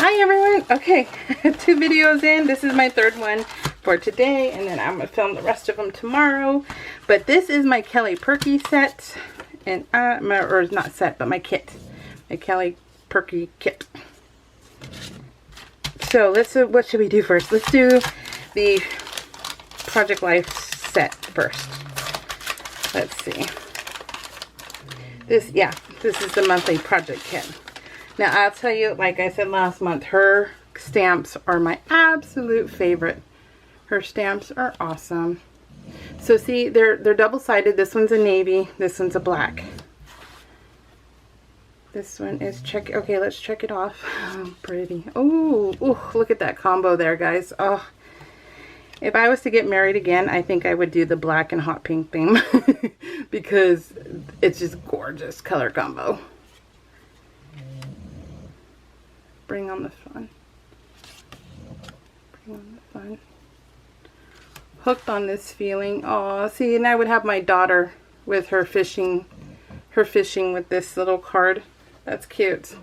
Hi everyone. Okay, 2 videos in. This is my 3rd one for today, and then I'm gonna film the rest of them tomorrow. But this is my Kelly Purkey set, and or not set, but my kit, my Kelly Purkey kit. So let's what should we do first? Let's do the Project Life set first. Let's see. This is the monthly project kit. Now I'll tell you, like I said last month, her stamps are my absolute favorite. Her stamps are awesome. So see, they're double-sided. This one's a navy, this one's a black. This one is okay, let's check it off. Oh, pretty. Oh, look at that combo there, guys. Oh, if I was to get married again, I think I would do the black and hot pink theme because it's just gorgeous color combo. Bring on the fun. Bring on the fun. Hooked on this feeling. Oh, see, and I would have my daughter with her fishing with this little card. That's cute.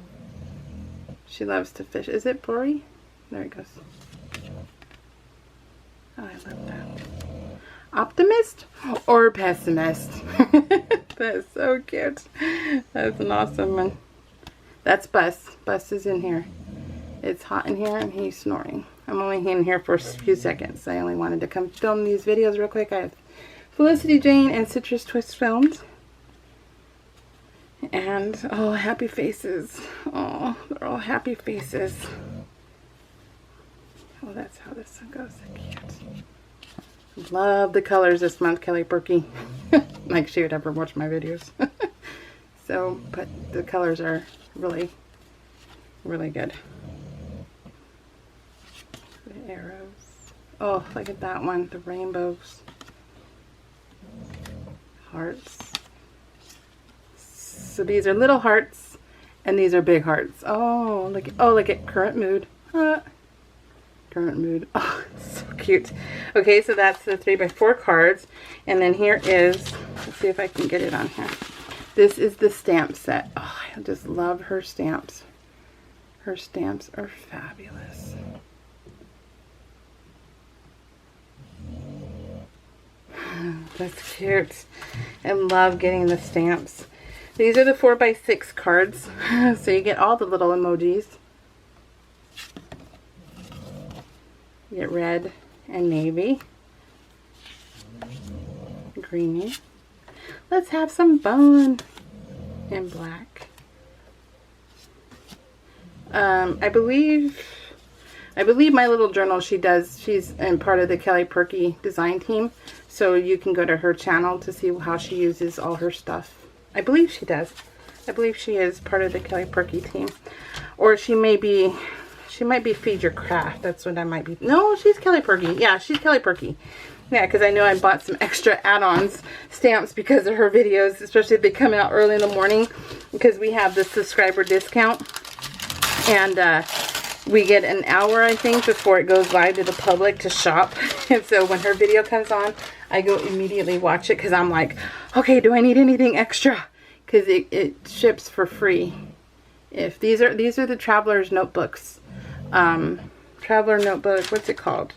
She loves to fish. Is it blurry? There it goes. Oh, I love that. Optimist or pessimist? That's so cute. That's an awesome one. That's Bus. Bus is in here. It's hot in here and he's snoring. I'm only in here for a few seconds. I only wanted to come film these videos real quick. I have Felicity Jane and Citrus Twist filmed. And, oh, happy faces. Oh, they're all happy faces. Oh, that's how this one goes. Cute. Love the colors this month, Kelly Purkey. Like she would ever watch my videos. So, but the colors are really, really good. The arrows. Oh, look at that one. The rainbows. Hearts. So these are little hearts, and these are big hearts. Oh, look at current mood. Current mood. Oh, so cute. Okay, so that's the 3x4 cards, and then here is, let's see if I can get it on here. This is the stamp set. Oh, I just love her stamps. Her stamps are fabulous. That's cute. I love getting the stamps. These are the 4x6 cards, so you get all the little emojis. You get red and navy. Greeny. Let's have some fun. And black. I believe my little journal, she's in part of the Kelly Purkey design team, so you can go to her channel to see how she uses all her stuff. I believe she does. I believe she is part of the Kelly Purkey team. Or she might be Feed Your Craft. That's what I might be. No, she's Kelly Purkey. Yeah, she's Kelly Purkey. Yeah, because I know I bought some extra add-ons stamps because of her videos, especially if they come out early in the morning, because we have the subscriber discount. And we get an hour, I think, before it goes live to the public to shop. And so when her video comes on, I go immediately watch it because I'm like, okay, do I need anything extra? Because it ships for free. If these are the Traveler's Notebooks. Traveler Notebook, what's it called?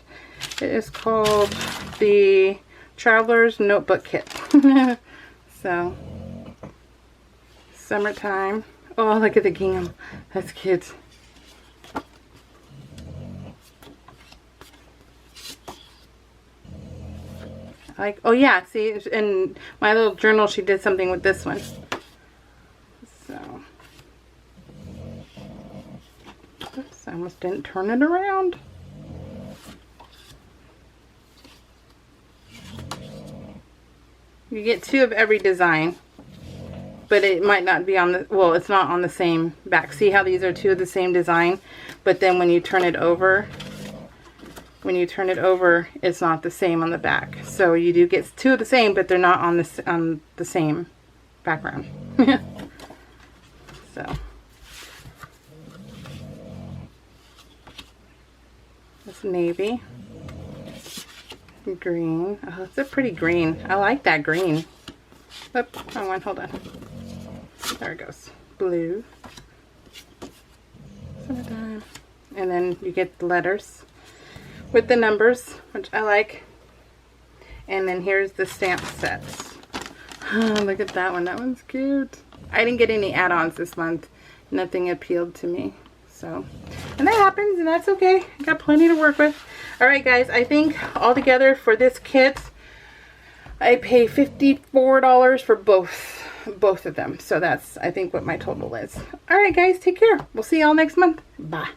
It is called the Traveler's Notebook Kit. So, summertime. Oh, look at the gingham. That's cute. Like, oh yeah, see, in my little journal she did something with this one. So, oops, I almost didn't turn it around. You get 2 of every design, but it might not be on the, well, it's not on the same back. See how these are 2 of the same design, but then when you turn it over, it's not the same on the back. So you do get 2 of the same, but they're not on the same background. So this navy, green. Oh, it's a pretty green. I like that green. Oop, wrong one. Hold on. There it goes. Blue. Summertime. And then you get the letters with the numbers, which I like. And then here's the stamp sets. Look at that one. That one's cute. I didn't get any add-ons this month. Nothing appealed to me. So, and that happens, and that's okay. I got plenty to work with. Alright guys, I think altogether for this kit, I pay $54 for both of them. So that's, I think, what my total is. Alright guys, take care. We'll see y'all next month. Bye.